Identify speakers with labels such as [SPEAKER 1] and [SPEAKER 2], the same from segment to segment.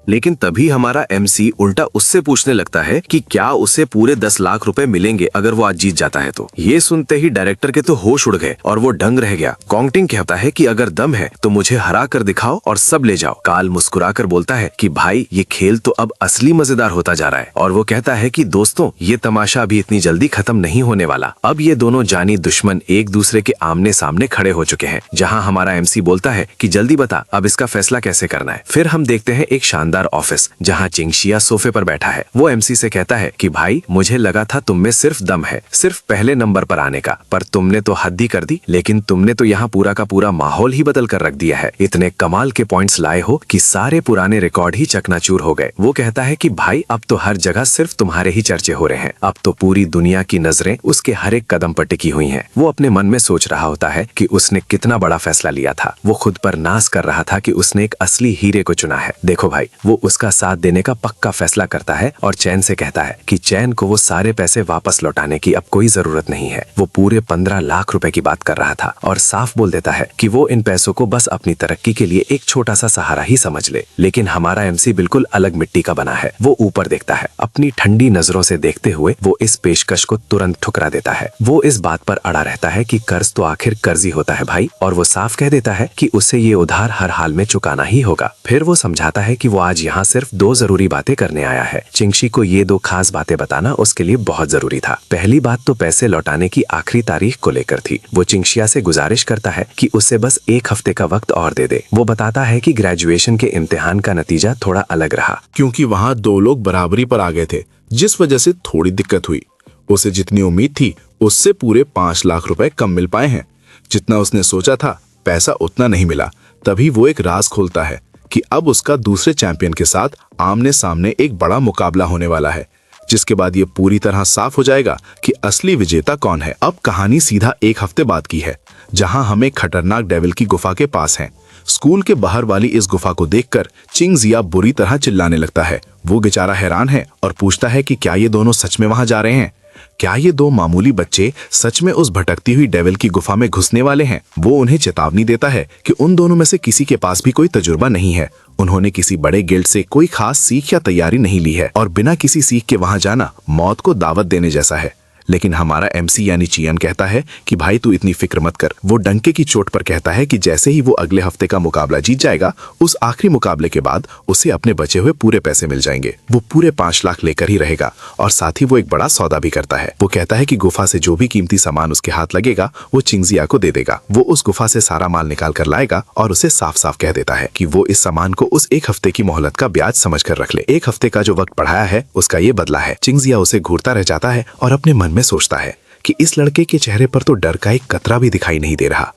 [SPEAKER 1] लेकिन तभी हमारा एमसी उल्टा उससे पूछने लगता है कि क्या उसे पूरे 10 लाख रुपए मिलेंगे अगर वो आज जीत जाता है तो। ये सुनते ही डायरेक्टर के तो होश उड़ गए और वो दंग रह गया। कॉन्गटिंग कहता है कि अगर दम है तो मुझे हरा कर दिखाओ और सब ले जाओ। काल मुस्कुराकर बोलता है कि भाई ये खेल तो अब असली मजेदार होता जा रहा है, और वो कहता है कि दोस्तों ये तमाशा अभी इतनी जल्दी खत्म नहीं होने वाला। अब ये दोनों जानी दुश्मन एक दूसरे के आमने सामने खड़े हो चुके हैं, जहाँ हमारा एमसी बोलता है कि जल्दी बता अब इसका फैसला कैसे करना है। फिर हम देखते हैं एक शानदार ऑफिस जहाँ चिंगशिया सोफे पर बैठा है। वो एमसी से कहता है कि भाई मुझे लगा था तुम में सिर्फ दम है, सिर्फ पहले नंबर पर आने का, पर तुमने तो हद ही कर दी। लेकिन तुमने तो यहाँ पूरा का पूरा माहौल ही बदल कर रख दिया है। इतने कमाल के पॉइंट्स लाए हो कि सारे पुराने रिकॉर्ड ही चकनाचूर हो गए। वो कहता है कि भाई अब तो हर जगह सिर्फ तुम्हारे ही चर्चे हो रहे हैं। अब तो पूरी दुनिया की नजरें उसके हर एक कदम पर टिकी हुई हैं। वो अपने मन में सोच रहा होता है कि उसने कितना बड़ा फैसला लिया था। वो खुद पर नाज कर रहा था कि उसने एक असली हीरे को चुना है। देखो भाई, वो उसका साथ देने का पक्का फैसला करता है और चैन से कहता है कि चैन को वो सारे पैसे वापस लौटाने की अब कोई जरूरत नहीं है। वो पूरे 15 लाख रुपए की बात कर रहा था और साफ बोल देता है कि वो इन पैसों को बस अपनी तरक्की के लिए एक छोटा सा सहारा ही समझ ले। लेकिन हमारा एमसी बिल्कुल अलग मिट्टी का बना है। वो ऊपर देखता है, अपनी ठंडी नजरों से देखते हुए वो इस पेशकश को तुरंत ठुकरा देता है। वो इस बात पर अड़ा रहता है कि कर्ज तो आखिर कर्ज ही होता है भाई, और वो साफ कह देता है कि उसे ये उधार हर हाल में चुकाना ही होगा। फिर वो समझाता है कि वो आज यहाँ सिर्फ 2 जरूरी बातें करने आया है। चिंगशी को ये 2 खास बातें बताना उसके लिए बहुत जरूरी था। पहली बात तो पैसे लौटाने की आखिरी तारीख को लेकर थी। वो चिंगशिया से गुजारिश करता है कि उसे बस 1 हफ्ते का वक्त और दे दे। वो बताता है कि ग्रेजुएशन के इम्तिहान का नतीजा थोड़ा अलग रहा,
[SPEAKER 2] क्योंकि वहाँ 2 लोग बराबरी पर आ गए थे, जिस वजह से थोड़ी दिक्कत हुई। उसे जितनी उम्मीद थी उससे पूरे 5 लाख रुपए कम मिल पाए हैं। जितना उसने सोचा था पैसा उतना नहीं मिला। तभी वो एक राज खोलता है कि अब उसका दूसरे चैंपियन के साथ आमने सामने एक बड़ा मुकाबला होने वाला है, जिसके बाद ये पूरी तरह साफ हो जाएगा कि असली विजेता कौन है। अब कहानी सीधा 1 हफ्ते बाद की है, जहां हम एक खतरनाक डेविल की गुफा के पास हैं। स्कूल के बाहर वाली इस गुफा को देखकर चिंगजिया बुरी तरह चिल्लाने लगता है। वो बेचारा हैरान है और पूछता है कि क्या ये दोनों सच में वहां जा रहे हैं? क्या ये 2 मामूली बच्चे सच में उस भटकती हुई डेविल की गुफा में घुसने वाले हैं? वो उन्हें चेतावनी देता है कि उन दोनों में से किसी के पास भी कोई तजुर्बा नहीं है। उन्होंने किसी बड़े गिल्ड से कोई खास सीख या तैयारी नहीं ली है, और बिना किसी सीख के वहां जाना मौत को दावत देने जैसा है। लेकिन हमारा एमसी यानी चियन कहता है कि भाई तू इतनी फिक्र मत कर। वो डंके की चोट पर कहता है कि जैसे ही वो अगले हफ्ते का मुकाबला जीत जाएगा, उस आखिरी मुकाबले के बाद उसे अपने बचे हुए पूरे पैसे मिल जाएंगे। वो पूरे 5 लाख लेकर ही रहेगा, और साथ ही वो एक बड़ा सौदा भी करता है। वो कहता है कि गुफा से जो भी कीमती सामान उसके हाथ लगेगा वो चिंगजिया को दे देगा। वो उस गुफा से सारा माल निकाल कर लाएगा और उसे साफ साफ कह देता है कि वो इस सामान को उस 1 हफ्ते की मोहलत का ब्याज समझ कर रख ले। 1 हफ्ते का जो वक्त बढ़ाया है उसका ये बदला है। चिंगजिया उसे घूरता रह जाता है और अपने मन में सोचता है कि इस लड़के के चेहरे पर तो डर का एक कतरा भी दिखाई नहीं दे रहा।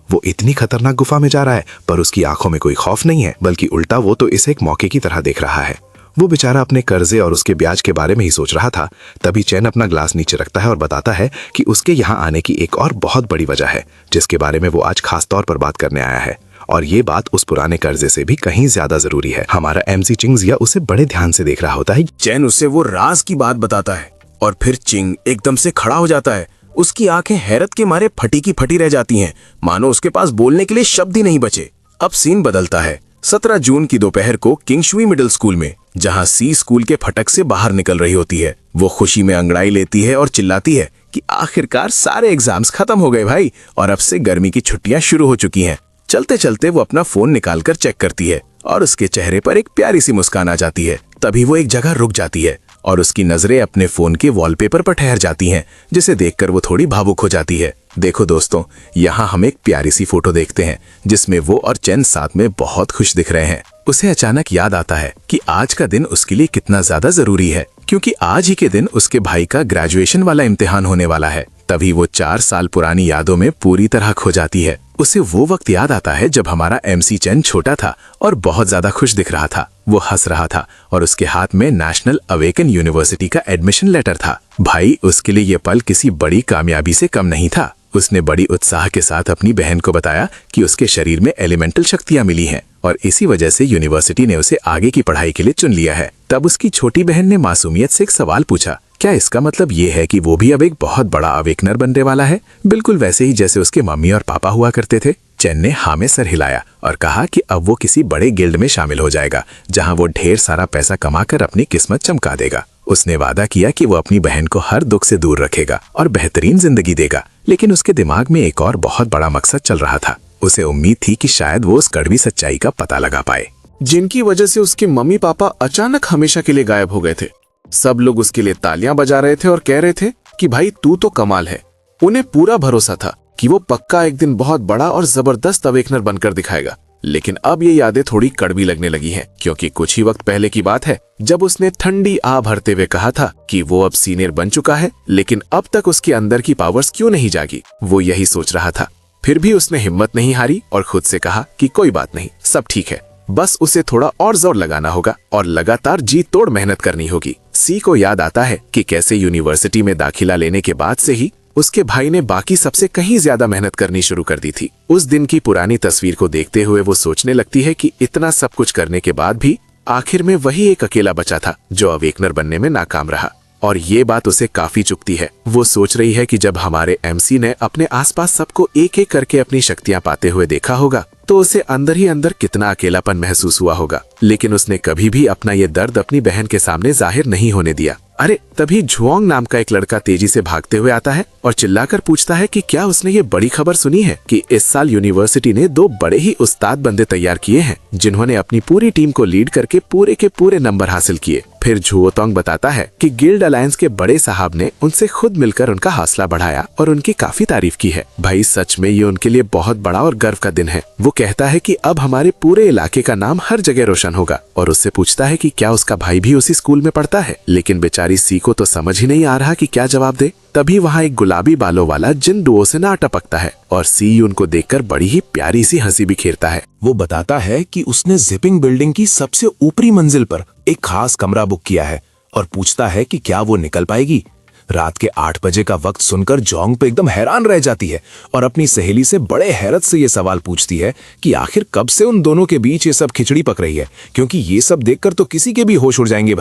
[SPEAKER 2] वो इतनी खतरनाक गुफा में जा रहा है, पर उसकी आंखों में कोई खौफ नहीं है, बल्कि उल्टा वो तो इसे एक मौके की तरह देख रहा है। वो बेचारा अपने कर्जे और उसके ब्याज के बारे में ही सोच रहा था। तभी चैन अपना ग्लास नीचे रखता है और बताता है कि उसके यहाँ आने की एक और बहुत बड़ी वजह है, जिसके बारे में वो आज खास तौर पर बात करने आया है। और ये बात उस पुराने कर्जे से भी कहीं ज्यादा जरूरी है। हमारा एमसी चिंगजिया उसे बड़े ध्यान से देख रहा होता है।
[SPEAKER 3] चैन उसे वो राज की बात बताता है और फिर चिंग एकदम से खड़ा हो जाता है। उसकी आंखें हैरत के मारे फटी की फटी रह जाती हैं, मानो उसके पास बोलने के लिए शब्द ही नहीं बचे। अब सीन बदलता है 17 जून की दोपहर को किंगशुई मिडिल स्कूल में, जहां सी स्कूल के फटक से बाहर निकल रही होती है। वो खुशी में अंगड़ाई लेती है और चिल्लाती है कि आखिरकार सारे एग्जाम्स खत्म हो गए भाई, और अब से गर्मी की छुट्टियां शुरू हो चुकी हैं। चलते चलते वो अपना फोन निकालकर चेक करती है और उसके चेहरे पर एक प्यारी सी मुस्कान आ जाती है। तभी वो एक जगह रुक जाती है और उसकी नजरें अपने फोन के वॉलपेपर पर ठहर जाती हैं, जिसे देखकर वो थोड़ी भावुक हो जाती है। देखो दोस्तों, यहाँ हम एक प्यारी सी फोटो देखते हैं जिसमें वो और चैन साथ में बहुत खुश दिख रहे हैं। उसे अचानक याद आता है कि आज का दिन उसके लिए कितना ज्यादा जरूरी है, क्योंकि आज ही के दिन उसके भाई का ग्रेजुएशन वाला इम्तिहान होने वाला है। तभी वो 4 साल पुरानी यादों में पूरी तरह खो जाती है। उसे वो वक्त याद आता है जब हमारा एमसी चैन छोटा था और बहुत ज्यादा खुश दिख रहा था। वो हंस रहा था और उसके हाथ में नेशनल अवेकन यूनिवर्सिटी का एडमिशन लेटर था। भाई, उसके लिए ये पल किसी बड़ी कामयाबी से कम नहीं था। उसने बड़ी उत्साह के साथ अपनी बहन को बताया कि उसके शरीर में एलिमेंटल शक्तियां मिली हैं और इसी वजह से यूनिवर्सिटी ने उसे आगे की पढ़ाई के लिए चुन लिया है। तब उसकी छोटी बहन ने मासूमियत से एक सवाल पूछा, क्या इसका मतलब ये है कि वो भी अब एक बहुत बड़ा अवेकनर बनने वाला है, बिल्कुल वैसे ही जैसे उसके मम्मी और पापा हुआ करते थे? चैन ने हाँ में सर हिलाया और कहा कि अब वो किसी बड़े गिल्ड में शामिल हो जाएगा, जहां वो ढेर सारा पैसा कमाकर अपनी किस्मत चमका देगा। उसने वादा किया कि वो अपनी बहन को हर दुख से दूर रखेगा और बेहतरीन जिंदगी देगा। लेकिन उसके दिमाग में एक और बहुत बड़ा मकसद चल रहा था। उसे उम्मीद थी कि शायद वो उस कड़वी सच्चाई का पता लगा पाए,
[SPEAKER 4] जिनकी वजह से उसके मम्मी पापा अचानक हमेशा के लिए गायब हो गए थे। सब लोग उसके लिए तालियां बजा रहे थे और कह रहे थे कि भाई तू तो कमाल है। उन्हें पूरा भरोसा था कि वो पक्का एक दिन बहुत बड़ा और जबरदस्त अवेकनर बनकर दिखाएगा। लेकिन अब ये यादें थोड़ी कड़वी लगने लगी हैं, क्योंकि कुछ ही वक्त पहले की बात है जब उसने ठंडी आ भरते हुए कहा था कि वो अब सीनियर बन चुका है, लेकिन अब तक उसके अंदर की पावर्स क्यों नहीं जागी। वो यही सोच रहा था। फिर भी उसने हिम्मत नहीं हारी और खुद से कहा कि कोई बात नहीं, सब ठीक है, बस उसे थोड़ा और जोर लगाना होगा और लगातार जी तोड़ मेहनत करनी होगी। सी को याद आता है कि कैसे यूनिवर्सिटी में दाखिला लेने के बाद से ही उसके भाई ने बाकी सबसे कहीं ज्यादा मेहनत करनी शुरू कर दी थी। उस दिन की पुरानी तस्वीर को देखते हुए वो सोचने लगती है कि इतना सब कुछ करने के बाद भी आखिर में वही एक अकेला बचा था जो अवेकनर बनने में नाकाम रहा। और ये बात उसे काफी चुभती है। वो सोच रही है कि जब हमारे एमसी ने अपने आसपास सबको एक एक करके अपनी शक्तियां पाते हुए देखा होगा तो उसे अंदर ही अंदर कितना अकेलापन महसूस हुआ होगा। लेकिन उसने कभी भी अपना ये दर्द अपनी बहन के सामने जाहिर नहीं होने दिया। अरे तभी झुआंग नाम का एक लड़का तेजी से भागते हुए आता है और चिल्लाकर पूछता है कि क्या उसने ये बड़ी खबर सुनी है कि इस साल यूनिवर्सिटी ने 2 बड़े ही उस्ताद बंदे तैयार किए हैं, जिन्होंने अपनी पूरी टीम को लीड करके पूरे के पूरे नंबर हासिल किए। फिर झुओतोंग बताता है कि गिल्ड अलायंस के बड़े साहब ने उनसे खुद मिलकर उनका हौसला बढ़ाया और उनकी काफी तारीफ की है। भाई सच में ये उनके लिए बहुत बड़ा और गर्व का दिन है। वो कहता है कि अब हमारे पूरे इलाके का नाम हर जगह रोशन होगा और उससे पूछता है कि क्या उसका भाई भी उसी स्कूल में पढ़ता है। लेकिन बेचारी सी को तो समझ ही नहीं आ रहा कि क्या जवाब दे। तभी वहाँ एक गुलाबी बालों वाला जिन डुओ से ना टपकता है और सी उनको देखकर बड़ी ही प्यारी सी हंसी बिखेरता है।
[SPEAKER 3] वो बताता है कि उसने जिपिंग बिल्डिंग की सबसे ऊपरी मंजिल पर एक खास कमरा बुक किया है और पूछता है कि क्या वो निकल पाएगी। रात के 8 बजे का वक्त सुनकर जोंग पे एकदम हैरान रह जाती है और अपनी सहेली से बड़े हैरत से ये सवाल पूछती है कि आखिर कब से उन दोनों के बीच ये सब खिचड़ी पक रही है, क्योंकि ये सब देखकर तो किसी के भी होश उड़ जाएंगे।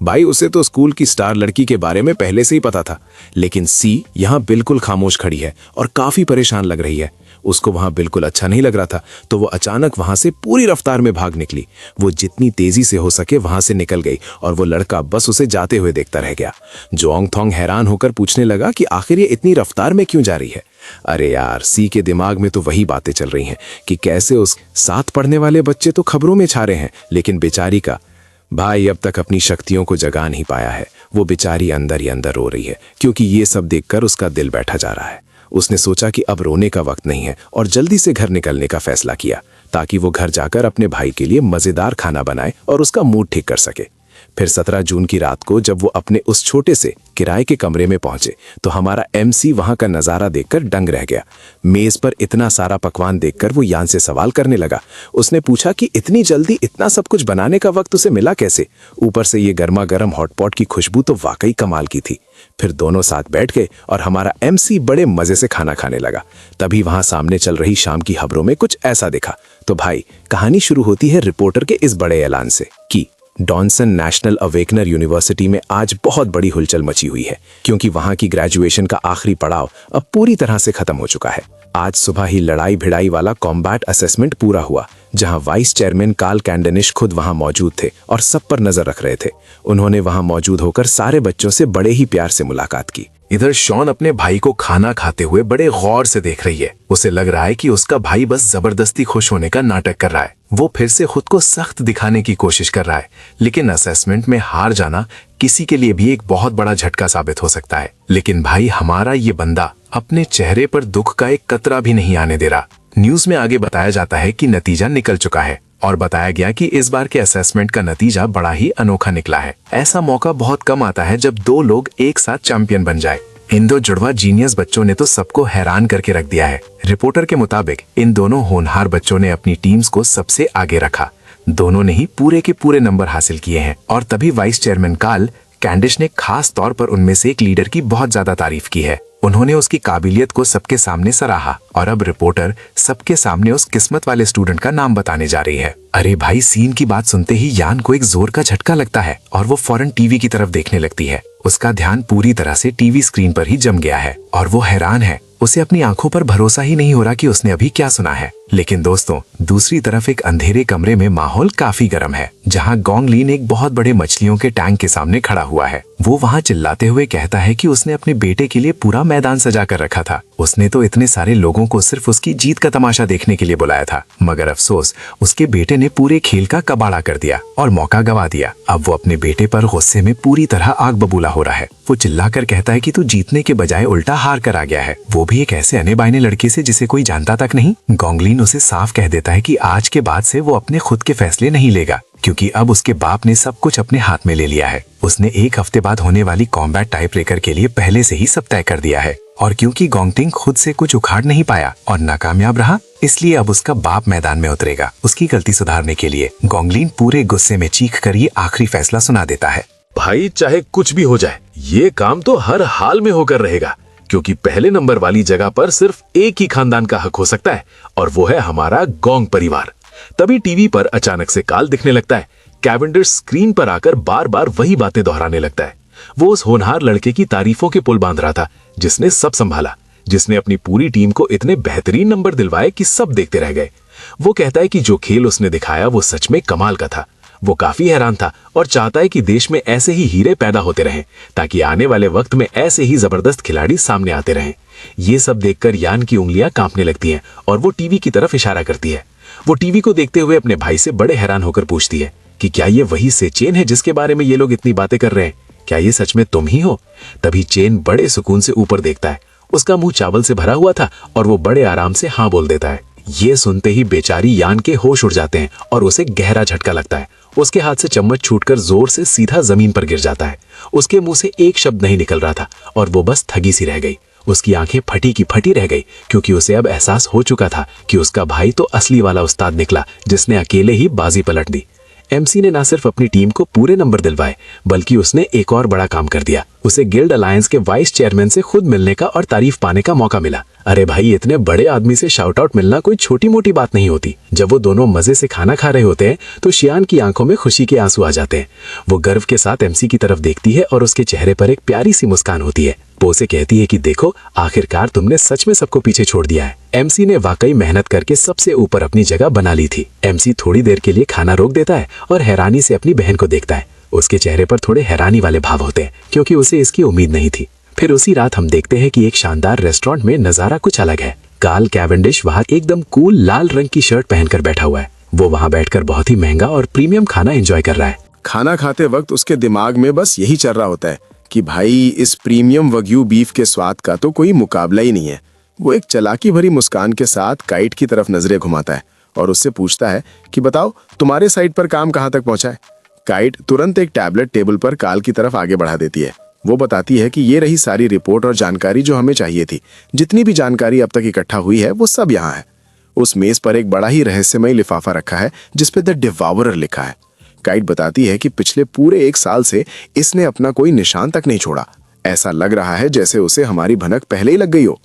[SPEAKER 3] भाई उसे तो स्कूल की स्टार लड़की के बारे में पहले से ही पता था। लेकिन सी यहाँ बिल्कुल खामोश खड़ी है और काफी परेशान लग रही है। उसको वहां बिल्कुल अच्छा नहीं लग रहा था, तो वो अचानक वहां से पूरी रफ्तार में भाग निकली। वो जितनी तेजी से हो सके वहां से निकल गई और वो लड़का बस उसे जाते हुए देखता रह गया। जोंग थोंग हैरान होकर पूछने लगा कि आखिर ये इतनी रफ्तार में क्यों जा रही है। अरे यार, सी के दिमाग में तो वही बातें चल रही हैं कि कैसे उस साथ पढ़ने वाले बच्चे तो खबरों में छा रहे हैं, लेकिन बेचारी का भाई अब तक अपनी शक्तियों को जगा नहीं पाया है। वो बेचारी अंदर ही अंदर रो रही है, क्योंकि ये सब देखकर उसका दिल बैठा जा रहा है। उसने सोचा कि अब रोने का वक्त नहीं है और जल्दी से घर निकलने का फैसला किया, ताकि वो घर जाकर अपने भाई के लिए मजेदार खाना बनाए और उसका मूड ठीक कर सके। फिर 17 जून की रात को जब वो अपने उस छोटे से किराए के कमरे में पहुंचे तो हमारा एमसी वहां का नजारा देखकर दंग रह गया। मेज पर इतना सारा पकवान देखकर वो यान से सवाल करने लगा। उसने पूछा कि इतनी जल्दी इतना सब कुछ बनाने का वक्त उसे मिला कैसे। ऊपर से ये गर्मा गर्म हॉटपॉट की खुशबू तो वाकई कमाल की थी। फिर दोनों साथ बैठ गए और हमारा एमसी बड़े मजे से खाना खाने लगा। तभी वहां सामने चल रही शाम की खबरों में कुछ ऐसा दिखा। तो भाई कहानी शुरू होती है रिपोर्टर के इस बड़े ऐलान से कि डॉनसन नेशनल अवेकनर यूनिवर्सिटी में आज बहुत बड़ी हुलचल मची हुई है, क्योंकि वहां की ग्रेजुएशन का आखिरी पड़ाव अब पूरी तरह से खत्म हो चुका है। आज सुबह ही लड़ाई भिड़ाई वाला कॉम्बैट असेसमेंट पूरा हुआ, जहां वाइस चेयरमैन कार्ल कैंडेनिश खुद वहां मौजूद थे और सब पर नजर रख रहे थे। उन्होंने वहां मौजूद होकर सारे बच्चों से बड़े ही प्यार से मुलाकात की। इधर शॉन अपने भाई को खाना खाते हुए बड़े गौर से देख रही है। उसे लग रहा है कि उसका भाई बस जबरदस्ती खुश होने का नाटक कर रहा है। वो फिर से खुद को सख्त दिखाने की कोशिश कर रहा है, लेकिन असेसमेंट में हार जाना किसी के लिए भी एक बहुत बड़ा झटका साबित हो सकता है। लेकिन भाई हमारा ये बंदा अपने चेहरे पर दुख का एक कतरा भी नहीं आने दे रहा। न्यूज में आगे बताया जाता है कि नतीजा निकल चुका है और बताया गया कि इस बार के असेसमेंट का नतीजा बड़ा ही अनोखा निकला है। ऐसा मौका बहुत कम आता है जब 2 लोग एक साथ चैंपियन बन जाए। इन 2 जुड़वा जीनियस बच्चों ने तो सबको हैरान करके रख दिया है। रिपोर्टर के मुताबिक इन दोनों होनहार बच्चों ने अपनी टीम्स को सबसे आगे रखा। दोनों ने ही पूरे के पूरे नंबर हासिल किए हैं और तभी वाइस चेयरमैन कार्ल कैंडिश ने खास तौर पर उनमें से एक लीडर की बहुत ज्यादा तारीफ की है। उन्होंने उसकी काबिलियत को सबके सामने सराहा और अब रिपोर्टर सबके सामने उस किस्मत वाले स्टूडेंट का नाम बताने जा रही है। अरे भाई, सीन की बात सुनते ही यान को एक जोर का झटका लगता है और वो फौरन टीवी की तरफ देखने लगती है। उसका ध्यान पूरी तरह से टीवी स्क्रीन पर ही जम गया है और वो हैरान है।
[SPEAKER 5] उसे अपनी आंखों पर भरोसा ही नहीं हो रहा कि उसने अभी क्या सुना है। लेकिन दोस्तों, दूसरी तरफ एक अंधेरे कमरे में माहौल काफी गर्म है, जहां गोंगलिन एक बहुत बड़े मछलियों के टैंक के सामने खड़ा हुआ है। वो वहां चिल्लाते हुए कहता है कि उसने अपने बेटे के लिए पूरा मैदान सजा कर रखा था। उसने तो इतने सारे लोगों को सिर्फ उसकी जीत का तमाशा देखने के लिए बुलाया था, मगर अफसोस उसके बेटे ने पूरे खेल का कबाड़ा कर दिया और मौका गवा दिया। अब वो अपने बेटे पर गुस्से में पूरी तरह आग बबूला हो रहा है। वो चिल्लाकर कहता है कि तू जीतने के बजाय उल्टा हार कर आ गया है, वो भी एक ऐसे अने बाइने लड़के से जिसे कोई जानता तक नहीं। गोंगलिन उसे साफ कह देता है कि आज के बाद से वो अपने खुद के फैसले नहीं लेगा, क्योंकि अब उसके बाप ने सब कुछ अपने हाथ में ले लिया है। उसने 1 हफ्ते बाद होने वाली कॉम्बैट टाई ब्रेकर के लिए पहले से ही सब तय कर दिया है, और क्योंकि गोंगटिंग खुद से कुछ उखाड़ नहीं पाया और नाकामयाब रहा, इसलिए अब उसका बाप मैदान में उतरेगा उसकी गलती सुधारने के लिए। गोंगलिन पूरे गुस्से में चीख कर ये आखिरी फैसला सुना देता है।
[SPEAKER 2] भाई, चाहे कुछ भी हो जाए, ये काम तो हर हाल में होकर रहेगा, क्योंकि पहले नंबर वाली जगह पर सिर्फ एक ही खानदान का हक हो सकता है, और वो है हमारा गोंग परिवार। तभी टीवी पर अचानक से काल दिखने लगता है। कैवेंडिश स्क्रीन पर आकर बार बार वही बातें दोहराने लगता है। वो उस होनहार लड़के की तारीफों के पुल बांध रहा था, जिसने सब संभाला, जिसने अपनी पूरी टीम को इतने बेहतरीन नंबर दिलवाए कि सब देखते रह गए। वो कहता है कि जो खेल उसने दिखाया वो सच में कमाल का था। वो काफी हैरान था और चाहता है कि देश में ऐसे ही हीरे पैदा होते रहें, ताकि आने वाले वक्त में ऐसे ही जबरदस्त खिलाड़ी सामने आते रहें। ये सब देखकर यान की उंगलियां कांपने लगती हैं और वो टीवी की तरफ इशारा करती है। वो टीवी को देखते हुए अपने भाई से बड़े हैरान होकर पूछती है कि क्या ये वही सेचेन है जिसके बारे में ये लोग इतनी बातें कर रहे हैं? क्या ये सच में तुम ही हो? तभी चेन बड़े सुकून से ऊपर देखता है। उसका मुंह चावल से भरा हुआ था और वो बड़े आराम से हाँ बोल देता है। ये सुनते ही बेचारी यान के होश उड़ जाते हैं और उसे गहरा झटका लगता है। उसके हाथ से चम्मच छूटकर जोर से सीधा जमीन पर गिर जाता है। उसके मुंह से एक शब्द नहीं निकल रहा था और वो बस थकी सी रह गई। उसकी आंखें फटी की फटी रह गई, क्योंकि उसे अब एहसास हो चुका था कि उसका भाई तो असली वाला उस्ताद निकला, जिसने अकेले ही बाजी पलट दी। एमसी ने ना सिर्फ अपनी टीम को पूरे नंबर दिलवाए, बल्कि उसने एक और बड़ा काम कर दिया। उसे गिल्ड अलायंस के वाइस चेयरमैन से खुद मिलने का और तारीफ पाने का मौका मिला। अरे भाई, इतने बड़े आदमी से शाउट आउट मिलना कोई छोटी मोटी बात नहीं होती। जब वो दोनों मजे से खाना खा रहे होते हैं तो शियान की आंखों में खुशी के आंसू आ जाते हैं। वो गर्व के साथ एमसी की तरफ देखती है और उसके चेहरे पर एक प्यारी सी मुस्कान होती है। वो उसे कहती है कि देखो, आखिरकार तुमने सच में सबको पीछे छोड़ दिया है। एमसी ने वाकई मेहनत करके सबसे ऊपर अपनी जगह बना ली थी। एमसी थोड़ी देर के लिए खाना रोक देता है और हैरानी से अपनी बहन को देखता है। उसके चेहरे पर थोड़े हैरानी वाले भाव होते हैं, क्योंकि उसे इसकी उम्मीद नहीं थी। फिर उसी रात हम देखते हैं कि एक शानदार रेस्टोरेंट में नजारा कुछ अलग है। कार्ल कैवेंडिश वहां एकदम कूल लाल रंग की शर्ट पहनकर बैठा हुआ है। वो वहां बैठकर बहुत ही महंगा और प्रीमियम खाना एंजॉय कर रहा है।
[SPEAKER 3] खाना खाते वक्त उसके दिमाग में बस यही चल रहा होता है कि भाई, इस प्रीमियम वग्यू बीफ के स्वाद का तो कोई मुकाबला ही नहीं है। वो एक चालाकी भरी मुस्कान के साथ काइट की तरफ नजरें घुमाता है और उससे पूछता है कि बताओ, तुम्हारे साइड पर काम कहाँ तक पहुंचा है? काइट तुरंत एक टैबलेट टेबल पर कार्ल की तरफ आगे बढ़ा देती है। वो बताती है कि ये रही सारी रिपोर्ट और जानकारी जो हमें चाहिए थी। जितनी भी जानकारी अब तक इकट्ठा हुई है वो सब यहाँ है। उस मेज पर एक बड़ा ही रहस्यमय लिफाफा रखा है जिसपे द डिवावरर लिखा है। काइट बताती है कि पिछले पूरे 1 साल से इसने अपना कोई निशान तक नहीं छोड़ा। ऐसा लग रहा है जैसे उसे हमारी भनक पहले ही लग गई हो।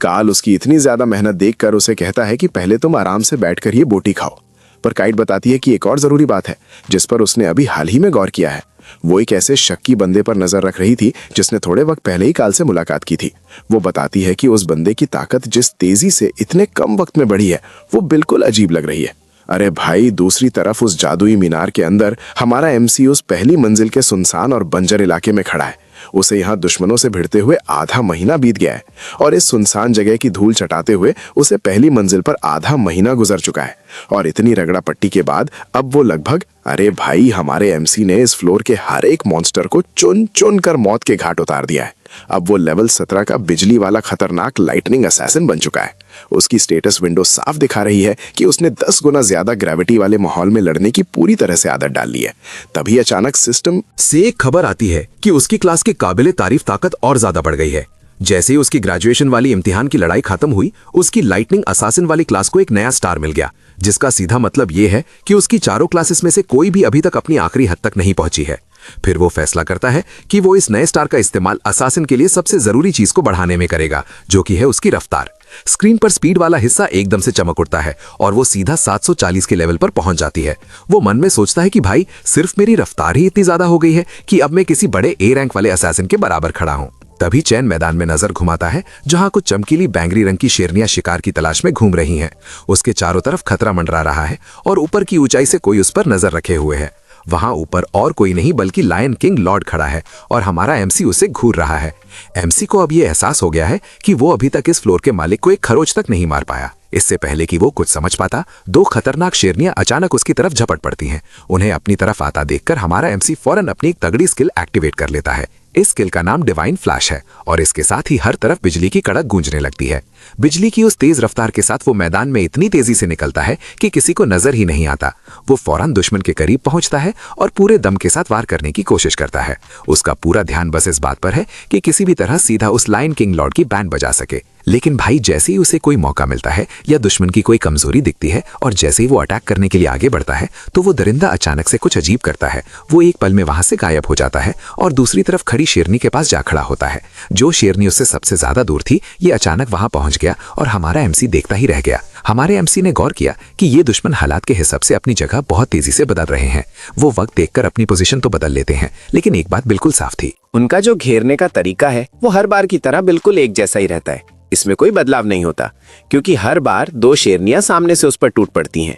[SPEAKER 3] कार्ल उसकी इतनी ज्यादा मेहनत देखकर उसे कहता है कि पहले तुम आराम से बैठकर ये बोटी खाओ। पर काइट बताती है कि एक और जरूरी बात है जिस पर उसने अभी हाल ही में गौर किया है। वो एक ऐसे शक्की बंदे पर नजर रख रही थी जिसने थोड़े वक्त पहले ही कार्ल से मुलाकात की थी। वो बताती है कि उस बंदे की ताकत जिस तेजी से इतने कम वक्त में बढ़ी है वो बिल्कुल अजीब लग रही है। अरे भाई, दूसरी तरफ उस जादुई मीनार के अंदर हमारा एमसी उस पहली मंजिल के सुनसान और बंजर इलाके में खड़ा है। उसे यहाँ दुश्मनों से भिड़ते हुए आधा महीना बीत गया है और इस सुनसान जगह की धूल चटाते हुए उसे पहली मंजिल पर आधा महीना गुजर चुका है। और इतनी रगड़ा पट्टी के बाद अब वो लगभग, अरे भाई, हमारे एमसी ने इस फ्लोर के हर एक मॉन्स्टर को चुन चुन कर मौत के घाट उतार दिया है। अब वो लेवल 17 का बिजली वाला खतरनाक लाइटनिंग असैसिन बन चुका है। उसकी स्टेटस विंडो साफ दिखा रही है कि उसने 10 गुना ज्यादा ग्रेविटी वाले माहौल में लड़ने की पूरी तरह से आदत डाल ली है। तभी अचानक सिस्टम से एक खबर आती है कि उसकी क्लास की काबिले तारीफ ताकत और ज्यादा बढ़ गई है। जैसे ही उसकी ग्रेजुएशन वाली इम्तिहान की लड़ाई खत्म हुई, उसकी लाइटनिंग असासिन वाली क्लास को एक नया स्टार मिल गया, जिसका सीधा मतलब ये है कि उसकी चारों क्लासेस में से कोई भी अभी तक अपनी आखिरी हद तक नहीं पहुंची है। फिर वो फैसला करता है कि वो इस नए स्टार का इस्तेमाल असासिन के लिए सबसे जरूरी चीज को बढ़ाने में करेगा, जो कि है उसकी रफ्तार। स्क्रीन पर स्पीड वाला हिस्सा एकदम से चमक उठता है और वो सीधा 740 के लेवल पर पहुंच जाती है। वो मन में सोचता है कि भाई, सिर्फ मेरी रफ्तार ही इतनी ज्यादा हो गई है कि अब मैं किसी बड़े ए रैंक वाले असासिन के बराबर खड़ा हूं।
[SPEAKER 5] तभी चैन मैदान में नजर घुमाता है जहां कुछ चमकीली बैंगनी रंग की शेरनियां शिकार की तलाश में घूम रही हैं। उसके चारों तरफ खतरा मंडरा रहा है और ऊपर की ऊंचाई से कोई उस पर नजर रखे हुए है। वहां ऊपर और कोई नहीं बल्कि लायन किंग लॉर्ड खड़ा है और हमारा एमसी उसे घूर रहा है। एमसी को अब ये एहसास हो गया है कि वो अभी तक इस फ्लोर के मालिक को एक खरोच तक नहीं मार पाया। इससे पहले कि वो कुछ समझ पाता, दो खतरनाक शेरनियां अचानक उसकी तरफ झपट पड़ती हैं। उन्हें अपनी तरफ आता देखकर हमारा एमसी फौरन अपनी एक तगड़ी स्किल एक्टिवेट कर लेता है। इस स्किल का नाम डिवाइन फ्लैश है और इसके साथ ही हर तरफ बिजली की कड़क गूंजने लगती है। बिजली की उस तेज रफ्तार के साथ वो मैदान में इतनी तेजी से निकलता है कि किसी को नजर ही नहीं आता। वो फौरन दुश्मन के करीब पहुंचता है और पूरे दम के साथ वार करने की कोशिश करता है। उसका पूरा ध्यान बस इस बात पर है कि किसी भी तरह सीधा उस लायन किंग लॉर्ड की बैंड बजा सके। लेकिन भाई जैसे ही उसे कोई मौका मिलता है या दुश्मन की कोई कमजोरी दिखती है और जैसे ही वो अटैक करने के लिए आगे बढ़ता है तो वो दरिंदा अचानक से कुछ अजीब करता है। वो एक पल में वहां से गायब हो जाता है और दूसरी तरफ खड़ी शेरनी के पास जा खड़ा होता है। जो शेरनी उससे सबसे ज्यादा दूर थी ये अचानक वहां पहुंच गया और हमारा एमसी देखता ही रह गया। हमारे एमसी ने गौर किया कि ये दुश्मन हालात के हिसाब से अपनी जगह बहुत तेजी से बदल रहे हैं। वो वक्त देखकर अपनी पोजीशन तो बदल लेते हैं, लेकिन एक बात बिल्कुल साफ थी,
[SPEAKER 3] उनका जो घेरने का तरीका है वो हर बार की तरह बिल्कुल एक जैसा ही रहता है। इसमें कोई बदलाव नहीं होता क्योंकि हर बार दो शेरनियां सामने से उस पर टूट पड़ती हैं।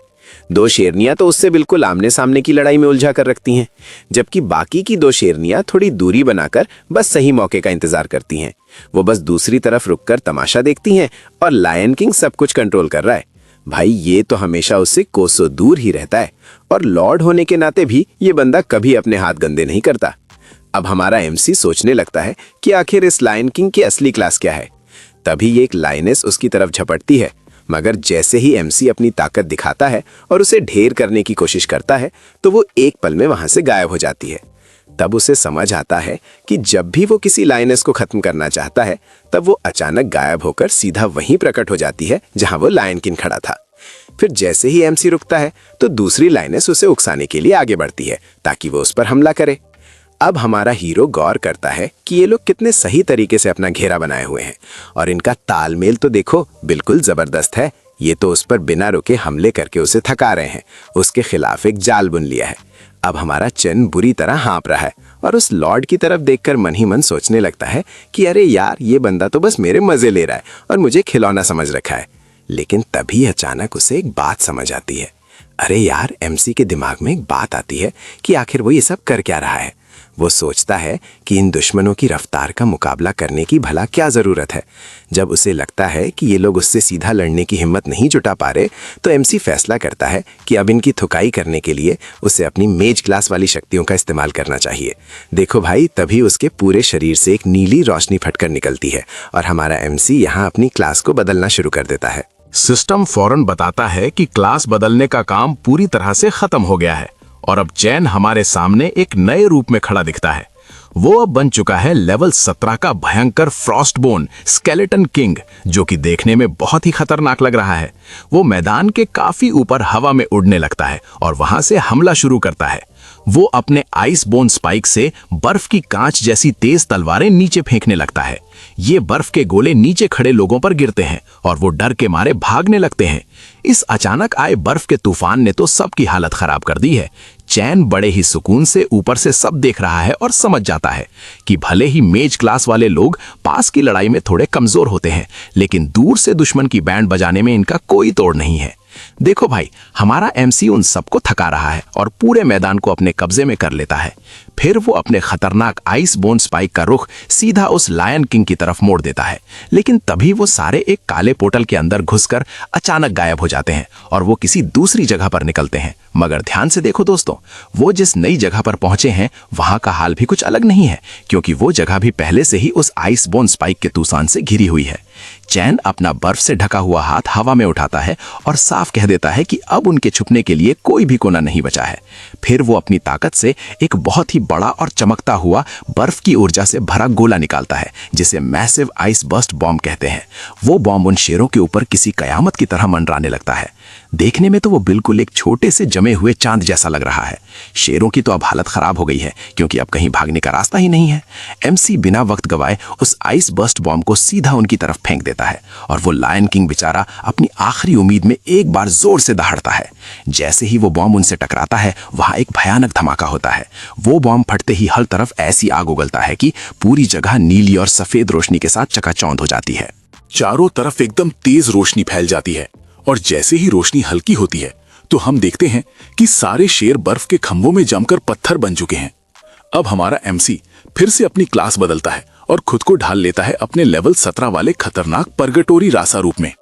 [SPEAKER 3] दो शेरनियां तो उससे बिल्कुल आमने सामने की लड़ाई में उलझा कर रखती हैं, जबकि बाकी की दो शेरनियां थोड़ी दूरी बनाकर बस सही मौके का इंतजार करती हैं। वो बस दूसरी तरफ रुककर तमाशा देखती हैं और लायन किंग सब कुछ कंट्रोल कर रहा है। भाई ये तो हमेशा उससे कोसों दूर ही रहता है और लॉर्ड होने के नाते भी ये बंदा कभी अपने हाथ गंदे नहीं करता। अब हमारा एमसी सोचने लगता है कि आखिर इस लायन किंग की असली क्लास क्या है। तभी एक लाइनेस उसकी तरफ झपटती है, मगर जैसे ही एमसी अपनी ताकत दिखाता है और उसे ढेर करने की कोशिश करता है तो वो एक पल में वहां से गायब हो जाती है। तब उसे समझ आता है कि जब भी वो किसी लाइनेस को खत्म करना चाहता है तब वो अचानक गायब होकर सीधा वहीं प्रकट हो जाती है जहां वो लायन किंग खड़ा था। फिर जैसे ही एमसी रुकता है तो दूसरी लाइनेस उसे उकसाने के लिए आगे बढ़ती है ताकि वो उस पर हमला करे। अब हमारा हीरो गौर करता है कि ये लोग कितने सही तरीके से अपना घेरा बनाए हुए हैं और इनका तालमेल तो देखो बिल्कुल जबरदस्त है। ये तो उस पर बिना रुके हमले करके उसे थका रहे हैं, उसके खिलाफ एक जाल बुन लिया है। अब हमारा चैन बुरी तरह हाँप रहा है और उस लॉर्ड की तरफ देखकर मन ही मन सोचने लगता है कि अरे यार ये बंदा तो बस मेरे मजे ले रहा है और मुझे खिलौना समझ रखा है। लेकिन तभी अचानक उसे एक बात समझ आती है। अरे यार, एमसी के दिमाग में एक बात आती है कि आखिर वो ये सब कर क्या रहा है। वो सोचता है कि इन दुश्मनों की रफ्तार का मुकाबला करने की भला क्या जरूरत है। जब उसे लगता है कि ये लोग उससे सीधा लड़ने की हिम्मत नहीं जुटा पा रहे तो एमसी फैसला करता है कि अब इनकी थुकाई करने के लिए उसे अपनी मेज क्लास वाली शक्तियों का इस्तेमाल करना चाहिए। देखो भाई, तभी उसके पूरे शरीर से एक नीली रोशनी फटकर निकलती है और हमारा एमसी यहाँ अपनी क्लास को बदलना शुरू कर देता है।
[SPEAKER 2] सिस्टम फौरन बताता है कि क्लास बदलने का काम पूरी तरह से खत्म हो गया है और अब चैन हमारे सामने एक नए रूप में खड़ा दिखता है। वो अब बन चुका है लेवल 17 का भयंकर फ्रॉस्टबोन स्केलेटन किंग, जो कि देखने में बहुत ही खतरनाक लग रहा है। वो मैदान के काफी ऊपर हवा में उड़ने लगता है और वहां से हमला शुरू करता है। वो अपने आइस बोन स्पाइक से बर्फ की कांच जैसी तेज तलवारें नीचे फेंकने लगता है। ये बर्फ के गोले नीचे खड़े लोगों पर गिरते हैं और वो डर के मारे भागने लगते हैं। इस अचानक आए बर्फ के तूफान ने तो सबकी हालत खराब कर दी है। चैन बड़े ही सुकून से ऊपर से सब देख रहा है और समझ जाता है कि भले ही मेज क्लास वाले लोग पास की लड़ाई में थोड़े कमजोर होते हैं, लेकिन दूर से दुश्मन की बैंड बजाने में इनका कोई तोड़ नहीं है। देखो भाई, हमारा एमसी उन सबको थका रहा है और पूरे मैदान को अपने कब्जे में कर लेता है। फिर वो अपने खतरनाक आइस बोन स्पाइक का रुख सीधा उस लायन किंग की तरफ मोड़ देता है, लेकिन तभी वो सारे एक काले पोर्टल के अंदर घुसकर अचानक गायब हो जाते हैं और वो किसी दूसरी जगह पर निकलते हैं। मगर ध्यान से देखो दोस्तों, वो जिस नई जगह पर पहुंचे हैं वहां का हाल भी कुछ अलग नहीं है, क्योंकि वो जगह भी पहले से ही उस आइस बोन स्पाइक के तूफान से घिरी हुई है। चैन अपना बर्फ से ढका हुआ हाथ हवा में उठाता है और साफ कह देता है कि अब उनके छुपने के लिए कोई भी कोना नहीं बचा है। फिर वो अपनी ताकत से एक बहुत ही बड़ा और चमकता हुआ बर्फ की ऊर्जा से भरा गोला निकालता है, जिसे मैसिव आइस बर्स्ट बॉम्ब कहते हैं। वो बॉम्ब उन शेरों के ऊपर किसी कयामत की तरह मंडराने लगता है।
[SPEAKER 3] देखने में तो वो बिल्कुल एक छोटे से जमे हुए चांद जैसा लग रहा है। शेरों की तो अब हालत खराब हो गई है क्योंकि अब कहीं भागने का रास्ता ही नहीं है। एमसी बिना वक्त गवाए उस आइस बर्स्ट बॉम्ब को सीधा उनकी तरफ फेंक देता है और वो लायन किंग बेचारा अपनी आखिरी उम्मीद में एक बार जोर से दहाड़ता है। जैसे ही वो बॉम्ब उनसे टकराता है वहां एक भयानक धमाका होता है। वो बॉम्ब फटते ही हर तरफ ऐसी आग उगलता है कि पूरी जगह नीली और सफेद रोशनी के साथ चकाचौंध हो जाती है।
[SPEAKER 2] चारों तरफ एकदम तेज रोशनी फैल जाती है और जैसे ही रोशनी हल्की होती है तो हम देखते हैं कि सारे शेर बर्फ के खंभों में जमकर पत्थर बन चुके हैं। अब हमारा एमसी फिर से अपनी क्लास बदलता है और खुद को ढाल लेता है अपने लेवल 17 वाले खतरनाक परगटोरी रासा रूप में।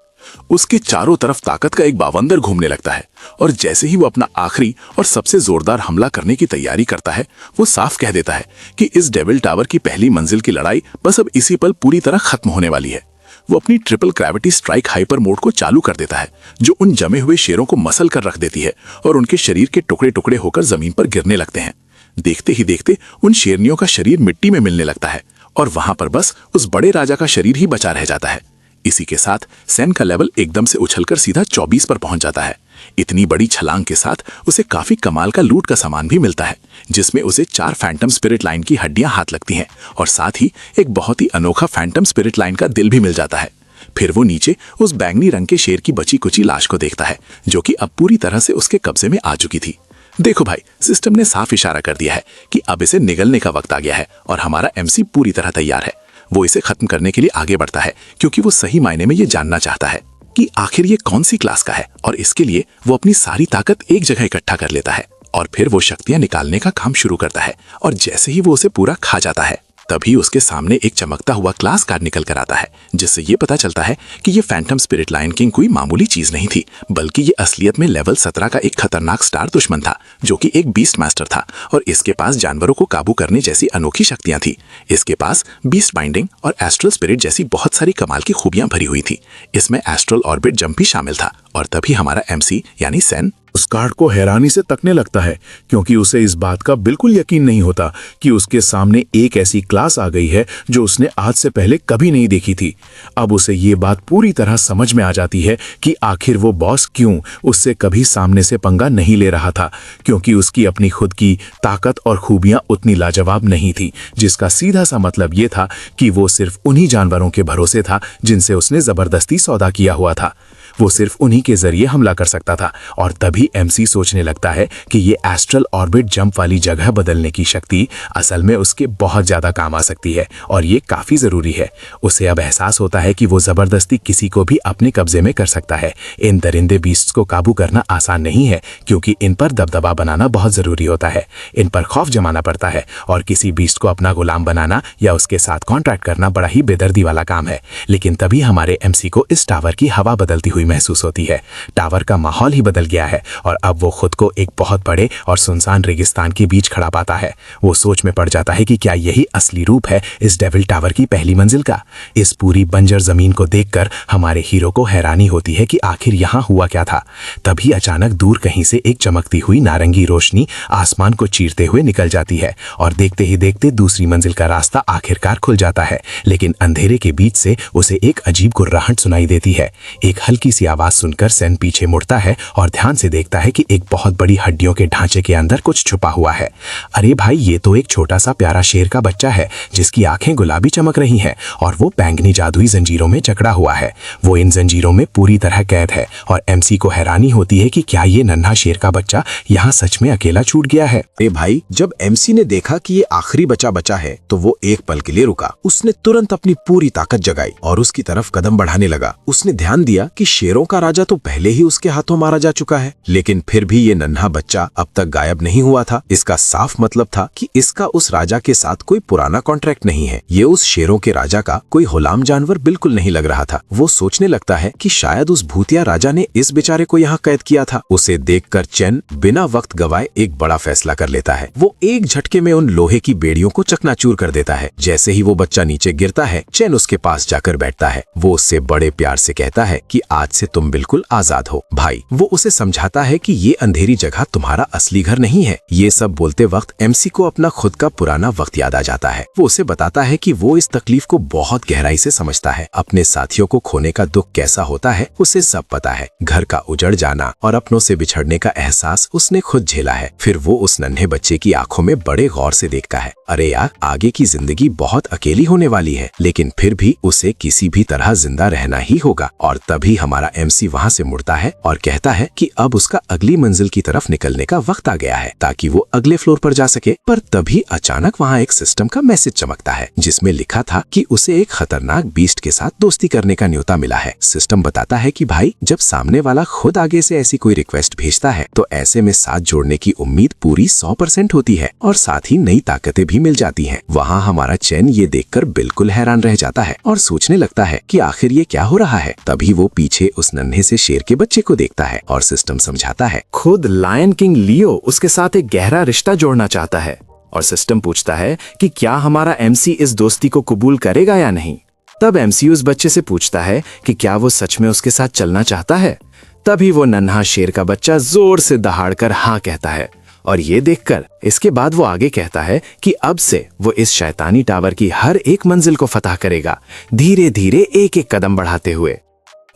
[SPEAKER 2] उसके चारों तरफ ताकत का एक बावंदर घूमने लगता है और जैसे ही वो अपना आखिरी और सबसे जोरदार हमला करने की तैयारी करता है वो साफ कह देता है कि इस डेविल टावर की पहली मंजिल की लड़ाई बस अब इसी पल पूरी तरह खत्म होने वाली है। वो अपनी triple gravity strike hyper mode को चालू कर देता है जो उन जमे हुए शेरों को मसल कर रख देती है और उनके शरीर के टुकड़े टुकड़े होकर जमीन पर गिरने लगते हैं। देखते ही देखते उन शेरनियों का शरीर मिट्टी में मिलने लगता है और वहां पर बस उस बड़े राजा का शरीर ही बचा रह जाता है। इसी के साथ सेन का लेवल एकदम से उछलकर सीधा 24 पर पहुंच जाता है। इतनी बड़ी छलांग के साथ उसे काफी कमाल का लूट का सामान भी मिलता है जिसमें उसे 4 फैंटम स्पिरिट लाइन की हड्डियां हाथ लगती हैं और साथ ही एक बहुत ही अनोखा फैंटम स्पिरिट लाइन का दिल भी मिल जाता है। फिर वो नीचे उस बैंगनी रंग के शेर की बची कुची लाश को देखता है जो कि अब पूरी तरह से उसके कब्जे में आ चुकी थी। देखो भाई, सिस्टम ने साफ इशारा कर दिया है कि अब इसे निगलने का वक्त आ गया है और हमारा एमसी पूरी तरह तैयार है। वो इसे खत्म करने के लिए आगे बढ़ता है क्योंकि वो सही मायने में ये जानना चाहता है कि आखिर ये कौन सी क्लास का है और इसके लिए वो अपनी सारी ताकत एक जगह इकट्ठा कर लेता है और फिर वो शक्तियां निकालने का काम शुरू करता है और जैसे ही वो उसे पूरा खा जाता है तभी उसके सामने एक चमकता हुआ क्लास कार्ड निकल कर आता है जिससे ये पता चलता है कि ये फैंटम स्पिरिट लाइन किंग कोई मामूली चीज नहीं थी बल्कि ये असलियत में लेवल 17 का एक खतरनाक स्टार दुश्मन था जो कि एक बीस्ट मास्टर था और इसके पास जानवरों को काबू करने जैसी अनोखी शक्तियां थी। इसके पास बीस्ट बाइंडिंग और एस्ट्रल स्पिरिट जैसी बहुत सारी कमाल की खूबियां भरी हुई थी। इसमें एस्ट्रल ऑर्बिट जंप भी शामिल था और तभी हमारा एमसी यानी सेन
[SPEAKER 4] उस कार्ड को हैरानी से तकने लगता है क्योंकि उसे इस बात का बिल्कुल यकीन नहीं होता कि उसके सामने एक ऐसी क्लास आ गई है जो उसने आज से पहले कभी नहीं देखी थी। अब उसे ये बात पूरी तरह समझ में आ जाती है कि आखिर वो बॉस क्यों उससे कभी सामने से पंगा नहीं ले रहा था, क्योंकि उसकी अपनी खुद की ताकत और खूबियां उतनी लाजवाब नहीं थी, जिसका सीधा सा मतलब ये था कि वो सिर्फ उन्हीं जानवरों के भरोसे था जिनसे उसने जबरदस्ती सौदा किया हुआ था। वो सिर्फ उन्हीं के जरिए हमला कर सकता था और तभी एमसी सोचने लगता है कि ये एस्ट्रल ऑर्बिट जंप वाली जगह बदलने की शक्ति असल में उसके बहुत ज्यादा काम आ सकती है और ये काफी जरूरी है। उसे अब एहसास होता है कि वो जबरदस्ती किसी को भी अपने कब्जे में कर सकता है। इन दरिंदे बीस्ट्स को काबू करना आसान नहीं है क्योंकि इन पर दबदबा बनाना बहुत जरूरी होता है, इन पर खौफ जमाना पड़ता है और किसी बीस्ट को अपना गुलाम बनाना या उसके साथ कॉन्ट्रैक्ट करना बड़ा ही बेदर्दी वाला काम है। लेकिन तभी हमारे एमसी को इस टावर की हवा बदलती हुई महसूस होती है। टावर का माहौल ही बदल गया है और अब वो खुद को एक बहुत बड़े और सुनसान रेगिस्तान के बीच खड़ा पाता है। वो सोच में पड़ जाता है कि क्या यही असली रूप है इस डेविल टावर की पहली मंजिल का। इस पूरी बंजर जमीन को देखकर हमारे हीरो को हैरानी होती है कि आखिर यहाँ हुआ क्या था। तभी अचानक दूर कहीं से एक चमकती हुई नारंगी रोशनी आसमान को चीरते हुए निकल जाती है और देखते ही देखते दूसरी मंजिल का रास्ता आखिरकार खुल जाता है। लेकिन अंधेरे के बीच से उसे एक अजीब गुर्राहट सुनाई देती है। एक हल्की सी आवाज सुनकर सेन पीछे मुड़ता है और ध्यान से देखता है कि एक बहुत बड़ी हड्डियों के ढांचे के अंदर कुछ छुपा हुआ है। अरे भाई, ये तो एक छोटा सा प्यारा शेर का बच्चा है जिसकी आंखें गुलाबी चमक रही हैं और वो बैंगनी जादुई जंजीरों में जकड़ा हुआ है। वो इन जंजीरों में पूरी तरह कैद है और एमसी को हैरानी होती है कि क्या ये नन्हा शेर का बच्चा यहाँ सच में अकेला छूट गया है।
[SPEAKER 3] अरे भाई, जब एमसी ने देखा कि ये आखिरी बचा है तो वो एक पल के लिए रुका। उसने तुरंत अपनी पूरी ताकत जगाई और उसकी तरफ कदम बढ़ाने लगा। उसने ध्यान दिया कि शेरों का राजा तो पहले ही उसके हाथों मारा जा चुका है, लेकिन फिर भी ये नन्हा बच्चा अब तक गायब नहीं हुआ था। इसका साफ मतलब था कि इसका उस राजा के साथ कोई पुराना कॉन्ट्रैक्ट नहीं है। ये उस शेरों के राजा का कोई गुलाम जानवर बिल्कुल नहीं लग रहा था। वो सोचने लगता है कि शायद उस भूतिया राजा ने इस बेचारे को यहाँ कैद किया था। उसे देखकर चेन बिना वक्त गवाए एक बड़ा फैसला कर लेता है। वो एक झटके में उन लोहे की बेड़ियों को चकनाचूर कर देता है। जैसे ही वो बच्चा नीचे गिरता है, चेन उसके पास जाकर बैठता है। वो उससे बड़े प्यार से कहता है कि आज से तुम बिल्कुल आजाद हो। भाई वो उसे समझाता है कि ये अंधेरी जगह तुम्हारा असली घर नहीं है। ये सब बोलते वक्त एमसी को अपना खुद का पुराना वक्त याद आ जाता है। वो उसे बताता है कि वो इस तकलीफ को बहुत गहराई से समझता है। अपने साथियों को खोने का दुख कैसा होता है उसे सब पता है। घर का उजड़ जाना और अपनों से बिछड़ने का एहसास उसने खुद झेला है। फिर वो उस नन्हे बच्चे की आंखों में बड़े गौर से देखता है। अरे यार, आगे की जिंदगी बहुत अकेली होने वाली है, लेकिन फिर भी उसे किसी भी तरह जिंदा रहना ही होगा। और तभी हमारा एमसी वहाँ से मुड़ता है और कहता है कि अब उसका अगली मंजिल की तरफ निकलने का वक्त आ गया है ताकि वो अगले फ्लोर पर जा सके। पर तभी अचानक वहाँ एक सिस्टम का मैसेज चमकता है जिसमें लिखा था कि उसे एक खतरनाक बीस्ट के साथ दोस्ती करने का न्योता मिला है। सिस्टम बताता है कि भाई, जब सामने वाला खुद आगे से ऐसी कोई रिक्वेस्ट भेजता है तो ऐसे में साथ जोड़ने की उम्मीद पूरी 100% होती है और साथ ही नई ताकतें भी मिल जाती हैं। वहाँ हमारा चैन ये देखकर बिल्कुल हैरान रह जाता है और सोचने लगता है कि आखिर ये क्या हो रहा है। तभी वो पीछे उस नन्हे से शेर के बच्चे को देखता है और सिस्टम समझाता है
[SPEAKER 6] खुद लायन किंग लियो उसके साथ एक गहरा रिश्ता जोड़ना चाहता है। और सिस्टम पूछता है कि क्या हमारा एमसी इस दोस्ती को कबूल करेगा या नहीं। तब एमसी उस बच्चे से पूछता है कि क्या वो सच में उसके साथ चलना चाहता है। तभी वो नन्हा शेर का बच्चा जोर से दहाड़कर हाँ कहता है। और ये देखकर इसके बाद वो आगे कहता है कि अब से वो इस शैतानी टावर की हर एक मंजिल को फतह करेगा, धीरे धीरे एक एक कदम बढ़ाते हुए।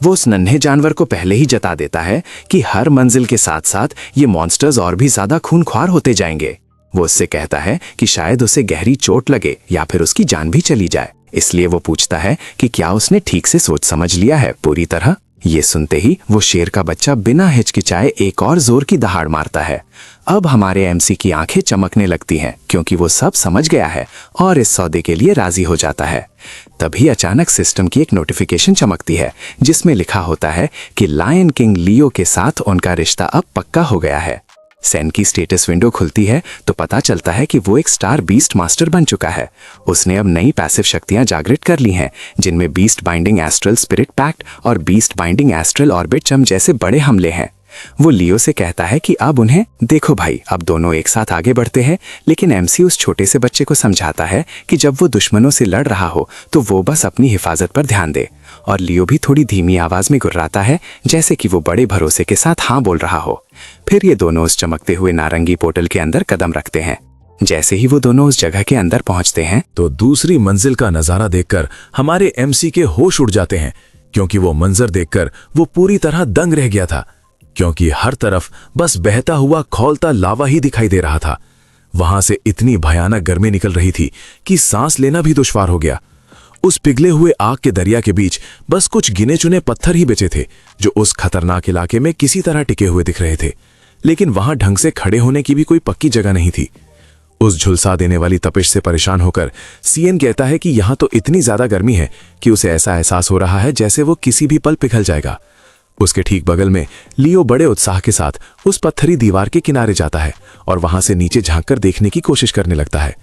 [SPEAKER 6] वो उस नन्हे जानवर को पहले ही जता देता है कि हर मंजिल के साथ साथ ये मॉन्स्टर्स और भी ज्यादा खूंखार होते जाएंगे। वो उससे कहता है कि शायद उसे गहरी चोट लगे या फिर उसकी जान भी चली जाए। इसलिए वो पूछता है कि क्या उसने ठीक से सोच समझ लिया है पूरी तरह। ये सुनते ही वो शेर का बच्चा बिना हिचकिचाए एक और जोर की दहाड़ मारता है। अब हमारे एमसी की आंखें चमकने लगती हैं क्योंकि वो सब समझ गया है और इस सौदे के लिए राजी हो जाता है। तभी अचानक सिस्टम की एक नोटिफिकेशन चमकती है जिसमें लिखा होता है कि लायन किंग लियो के साथ उनका रिश्ता अब पक्का हो गया है। सैन की स्टेटस विंडो खुलती है तो पता चलता है कि वो एक स्टार बीस्ट मास्टर बन चुका है। उसने अब नई पैसिव शक्तियां जागृत कर ली हैं जिनमें beast binding astral spirit pact और बीस्ट बाइंडिंग एस्ट्रल ऑर्बिट चम जैसे बड़े हमले हैं। वो लियो से कहता है कि अब उन्हें देखो भाई, अब दोनों एक साथ आगे बढ़ते हैं। लेकिन एमसी उस छोटे से बच्चे को समझाता है कि जब वो दुश्मनों से लड़ रहा हो तो वो बस अपनी हिफाजत पर ध्यान दे। और लियो भी थोड़ी धीमी आवाज में गुर्राता है जैसे कि वो बड़े भरोसे के साथ हाँ बोल रहा हो। फिर ये दोनों उस चमकते हुए नारंगी पोर्टल के अंदर कदम रखते हैं। जैसे ही वो दोनों उस जगह के अंदर पहुंचते हैं
[SPEAKER 2] तो दूसरी मंजिल का नजारा देखकर हमारे एमसी के होश उड़ जाते हैं, क्योंकि वो मंजर देखकर वो पूरी तरह दंग रह गया था। क्योंकि हर तरफ बस बहता हुआ खौलता लावा ही दिखाई दे रहा था। वहां से इतनी भयानक गर्मी निकल रही थी कि सांस लेना भी दुश्वार हो गया। उस पिघले हुए आग के दरिया के बीच बस कुछ गिने चुने पत्थर ही बचे थे जो उस खतरनाक इलाके में किसी तरह टिके हुए दिख रहे थे। लेकिन वहां ढंग से खड़े होने की भी कोई पक्की जगह नहीं थी। उस झुलसा देने वाली तपिश से परेशान होकर सीएन कहता है कि यहां तो इतनी ज्यादा गर्मी है कि उसे ऐसा एहसास हो रहा है जैसे वो किसी भी पल पिघल जाएगा। उसके ठीक बगल में लियो बड़े उत्साह के साथ उस पत्थरी दीवार के किनारे जाता है और वहां से नीचे झांककर देखने की कोशिश करने लगता है।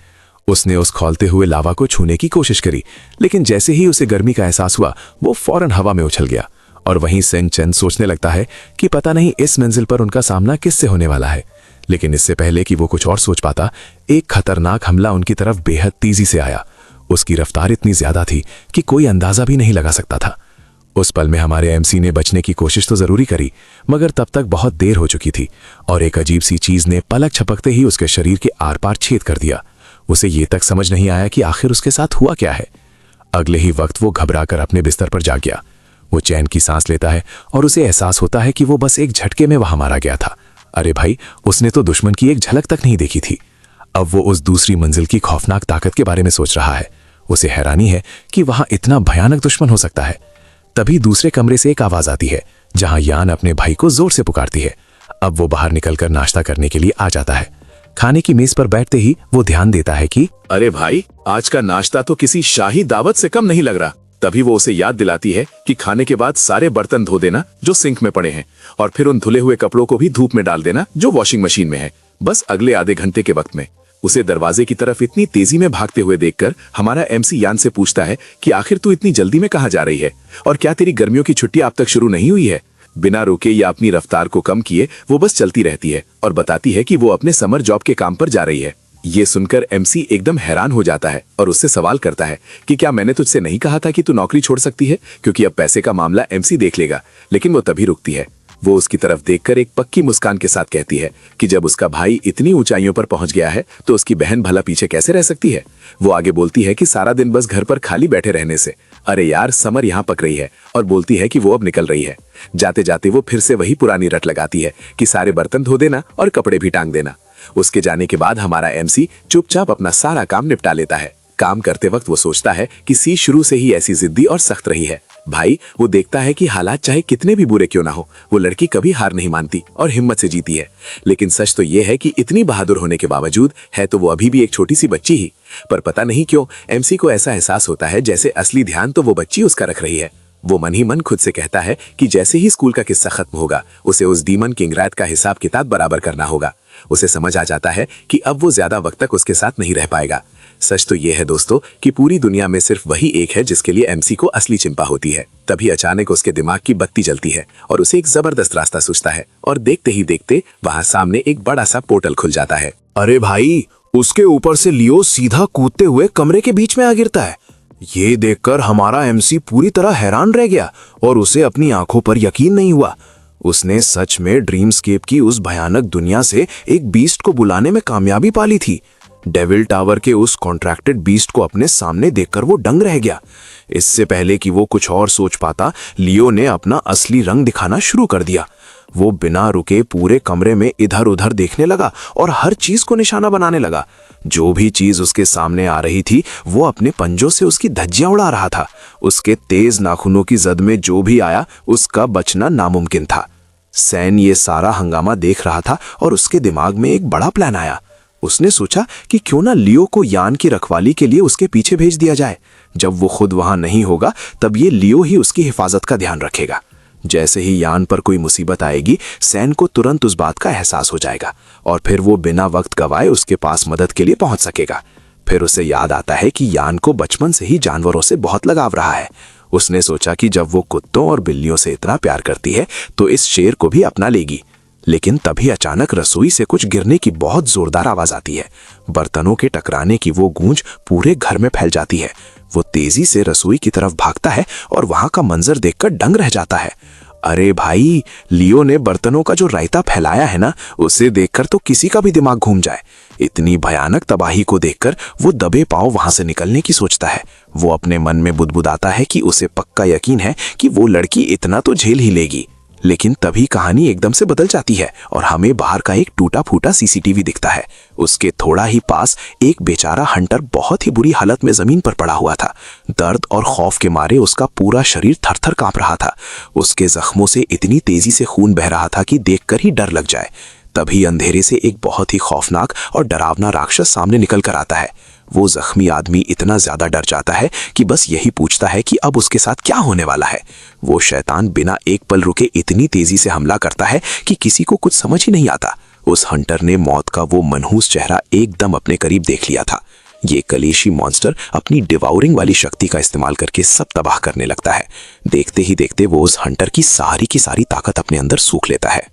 [SPEAKER 2] उसने उस खौलते हुए लावा को छूने की कोशिश करी, लेकिन जैसे ही उसे गर्मी का एहसास हुआ वो फौरन हवा में उछल गया। और वहीं सेन चेन सोचने लगता है कि पता नहीं इस मंजिल पर उनका सामना किससे होने वाला है। लेकिन इससे पहले कि वो कुछ और सोच पाता, एक खतरनाक हमला उनकी तरफ बेहद तेजी से आया। उसकी रफ्तार इतनी ज्यादा थी कि कोई अंदाजा भी नहीं लगा सकता था। उस पल में हमारे एमसी ने बचने की कोशिश तो जरूरी करी, मगर तब तक बहुत देर हो चुकी थी और एक अजीब सी चीज ने पलक झपकते ही उसके शरीर के आर पार छेद कर दिया। उसे ये तक समझ नहीं आया कि आखिर उसके साथ हुआ क्या है। अगले ही वक्त वो घबराकर अपने बिस्तर पर जाग गया। वो चैन की सांस लेता है और उसे एहसास होता है कि वो बस एक झटके में वहां मारा गया था। अरे भाई, उसने तो दुश्मन की एक झलक तक नहीं देखी थी। अब वो उस दूसरी मंजिल की खौफनाक ताकत के बारे में सोच रहा है। उसे हैरानी है कि वहां इतना भयानक दुश्मन हो सकता है। तभी दूसरे कमरे से एक आवाज आती है जहां यान अपने भाई को जोर से पुकारती है। अब वो बाहर निकलकर नाश्ता करने के लिए आ जाता है। खाने की मेज पर बैठते ही वो ध्यान देता है कि अरे भाई, आज का नाश्ता तो किसी शाही दावत से कम नहीं लग रहा। तभी वो उसे याद दिलाती है कि खाने के बाद सारे बर्तन धो देना जो सिंक में पड़े हैं, और फिर उन धुले हुए कपड़ों को भी धूप में डाल देना जो वॉशिंग मशीन में है, बस अगले आधे घंटे के वक्त में। उसे दरवाजे की तरफ इतनी तेजी में भागते हुए देखकर हमारा एमसी यान से पूछता है कि आखिर तू इतनी जल्दी में कहाँ जा रही है, और क्या तेरी गर्मियों की छुट्टी अब तक शुरू नहीं हुई है। बिना रुके या अपनी रफ्तार को कम किए वो बस चलती रहती है और बताती है कि वो अपने समर जॉब के काम पर जा रही है। ये सुनकर एमसी एकदम हैरान हो जाता है और उससे सवाल करता है कि क्या मैंने तुझसे नहीं कहा था कि तू नौकरी छोड़ सकती है, क्योंकि अब पैसे का मामला एमसी देख लेगा। लेकिन वो तभी रुकती है। वो उसकी तरफ देखकर एक पक्की मुस्कान के साथ कहती है कि जब उसका भाई इतनी ऊंचाइयों पर पहुंच गया है तो उसकी बहन भला पीछे कैसे रह सकती है। वो आगे बोलती है कि सारा दिन बस घर पर खाली बैठे रहने से, अरे यार समर यहाँ पक रही है, और बोलती है कि वो अब निकल रही है। जाते जाते वो फिर से वही पुरानी रट लगाती है कि सारे बर्तन धो देना और कपड़े भी टांग देना। उसके जाने के बाद हमारा एमसी चुपचाप अपना सारा काम निपटा लेता है। काम करते वक्त वो सोचता है कि सी शुरू से ही ऐसी जिद्दी और सख्त रही है। भाई वो देखता है कि हालात चाहे कितने भी बुरे क्यों ना हो, वो लड़की कभी हार नहीं मानती और हिम्मत से जीती है। लेकिन सच तो ये है कि इतनी बहादुर होने के बावजूद है तो वो अभी भी एक छोटी सी बच्ची ही। पर पता नहीं क्यों एमसी को ऐसा एहसास होता है जैसे असली ध्यान तो वो बच्ची उसका रख रही है। वो मन ही मन खुद से कहता है कि जैसे ही स्कूल का किस्सा खत्म होगा उसे उस डीमन किंगरैत का हिसाब किताब बराबर करना होगा। उसे समझ आ जाता है कि अब वो ज्यादा वक्त तक उसके साथ नहीं रह पाएगा। सच तो ये है दोस्तों कि पूरी दुनिया में सिर्फ वही एक है जिसके लिए एमसी को असली चिंता होती है। तभी अचानक उसके दिमाग की बत्ती जलती है और उसे एक जबरदस्त रास्ता सूझता है, और देखते ही देखते वहां सामने एक बड़ा सा पोर्टल खुल जाता है।
[SPEAKER 3] अरे भाई, उसके ऊपर से लियो सीधा कूदते हुए कमरे के बीच में आ गिरता है। ये देखकर हमारा एमसी पूरी तरह हैरान रह गया और उसे अपनी आंखों पर यकीन नहीं हुआ। उसने सच में ड्रीमस्केप की उस भयानक दुनिया से एक बीस्ट को बुलाने में कामयाबी पा ली थी। डेविल टावर के उस कॉन्ट्रैक्टेड बीस्ट को अपने सामने देखकर वो दंग रह गया। इससे पहले कि वो कुछ और सोच पाता, लियो ने अपना असली रंग दिखाना शुरू कर दिया। वो बिना रुके पूरे कमरे में इधर उधर देखने लगा और हर चीज को निशाना बनाने लगा। जो भी चीज उसके सामने आ रही थी वो अपने पंजों से उसकी धज्जियां उड़ा रहा था। उसके तेज नाखूनों की जद में जो भी आया उसका बचना नामुमकिन था। सैन ये सारा हंगामा देख रहा था और उसके दिमाग में एक बड़ा प्लान आया। उसने सोचा कि क्यों ना लियो को यान की रखवाली के लिए उसके पीछे भेज दिया जाए। जब वो खुद वहां नहीं होगा तब ये लियो ही उसकी हिफाजत का ध्यान रखेगा। जैसे ही यान पर कोई मुसीबत आएगी सैन को तुरंत उस बात का एहसास हो जाएगा और फिर वो बिना वक्त गवाए उसके पास मदद के लिए पहुंच सकेगा। फिर उसे याद आता है कि यान को बचपन से ही जानवरों से बहुत लगाव रहा है। उसने सोचा कि जब वो कुत्तों और बिल्लियों से इतना प्यार करती है तो इस शेर को भी अपना लेगी। लेकिन तभी अचानक रसोई से कुछ गिरने की बहुत जोरदार आवाज आती है। बर्तनों के टकराने की वो गूंज पूरे घर में फैल जाती है। वो तेजी से रसोई की तरफ भागता है और वहां का मंजर देखकर दंग रह जाता है। अरे भाई, लियो ने बर्तनों का जो रायता फैलाया है ना, उसे देखकर तो किसी का भी दिमाग घूम जाए। इतनी भयानक तबाही को देखकर वो दबे पांव वहां से निकलने की सोचता है। वो अपने मन में बुदबुदाता है कि उसे पक्का यकीन है कि वो लड़की इतना तो झेल ही लेगी। लेकिन तभी कहानी एकदम से बदल जाती है और हमें बाहर का एक टूटा फूटा सीसीटीवी दिखता है। उसके थोड़ा ही पास एक बेचारा हंटर बहुत ही बुरी हालत में जमीन पर पड़ा हुआ था। दर्द और खौफ के मारे उसका पूरा शरीर थरथर कांप रहा था। उसके जख्मों से इतनी तेजी से खून बह रहा था कि देखकर ही डर लग जाए। तभी अंधेरे से एक बहुत ही खौफनाक और डरावना राक्षस सामने निकल कर आता है। वो जख्मी आदमी इतना ज्यादा डर जाता है कि बस यही पूछता है कि अब उसके साथ क्या होने वाला है। वो शैतान बिना एक पल रुके इतनी तेजी से हमला करता है कि किसी को कुछ समझ ही नहीं आता। उस हंटर ने मौत का वो मनहूस चेहरा एकदम अपने करीब देख लिया था। ये कलेशी मॉन्स्टर अपनी डिवाउरिंग वाली शक्ति का इस्तेमाल करके सब तबाह करने लगता है। देखते ही देखते वो उस हंटर की सारी ताकत अपने अंदर सूख लेता है।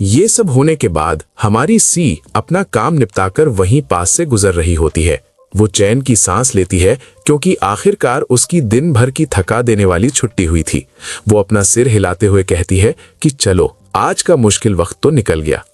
[SPEAKER 7] ये सब होने के बाद हमारी सी अपना काम निपटाकर वहीं पास से गुजर रही होती है। वो चैन की सांस लेती है क्योंकि आखिरकार उसकी दिन भर की थका देने वाली छुट्टी हुई थी। वो अपना सिर हिलाते हुए कहती है कि चलो, आज का मुश्किल वक्त तो निकल गया।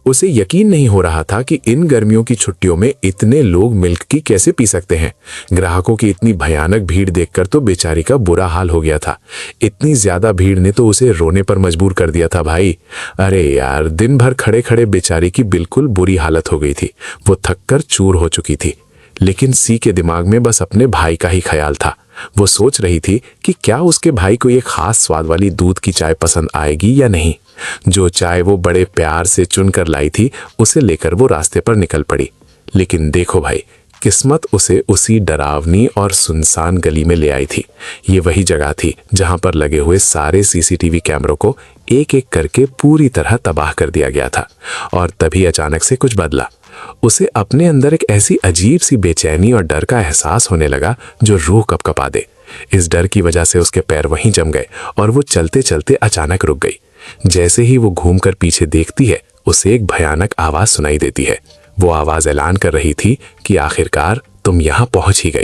[SPEAKER 7] उसे यकीन नहीं हो रहा था कि इन गर्मियों की छुट्टियों में इतने लोग मिल्क की कैसे पी सकते हैं। ग्राहकों की इतनी भयानक भीड़ देखकर तो बेचारी का बुरा हाल हो गया था। इतनी ज्यादा भीड़ ने तो उसे रोने पर मजबूर कर दिया था भाई। अरे यार, दिन भर खड़े खड़े बेचारी की बिल्कुल बुरी हालत हो गई थी। वो थककर चूर हो चुकी थी। लेकिन सी के दिमाग में बस अपने भाई का ही ख्याल था। वो सोच रही थी कि क्या उसके भाई को ये खास स्वाद वाली दूध की चाय पसंद आएगी या नहीं। जो चाय वो बड़े प्यार से चुनकर लाई थी उसे लेकर वो रास्ते पर निकल पड़ी। लेकिन देखो भाई, किस्मत उसे उसी डरावनी और सुनसान गली में ले आई थी। ये वही जगह थी जहां पर लगे हुए सारे सीसीटीवी कैमरों को एक एक करके पूरी तरह तबाह कर दिया गया था। और तभी अचानक से कुछ बदला। उसे अपने अंदर एक ऐसी अजीब सी बेचैनी और डर का एहसास होने लगा जो रूह कपकपा दे। इस डर की वजह से उसके पैर वहीं जम गए और वो चलते चलते अचानक रुक गई। जैसे ही वो घूमकर पीछे देखती है उसे एक भयानक आवाज सुनाई देती है। वो आवाज ऐलान कर रही थी कि आखिरकार तुम यहाँ पहुंच ही गई।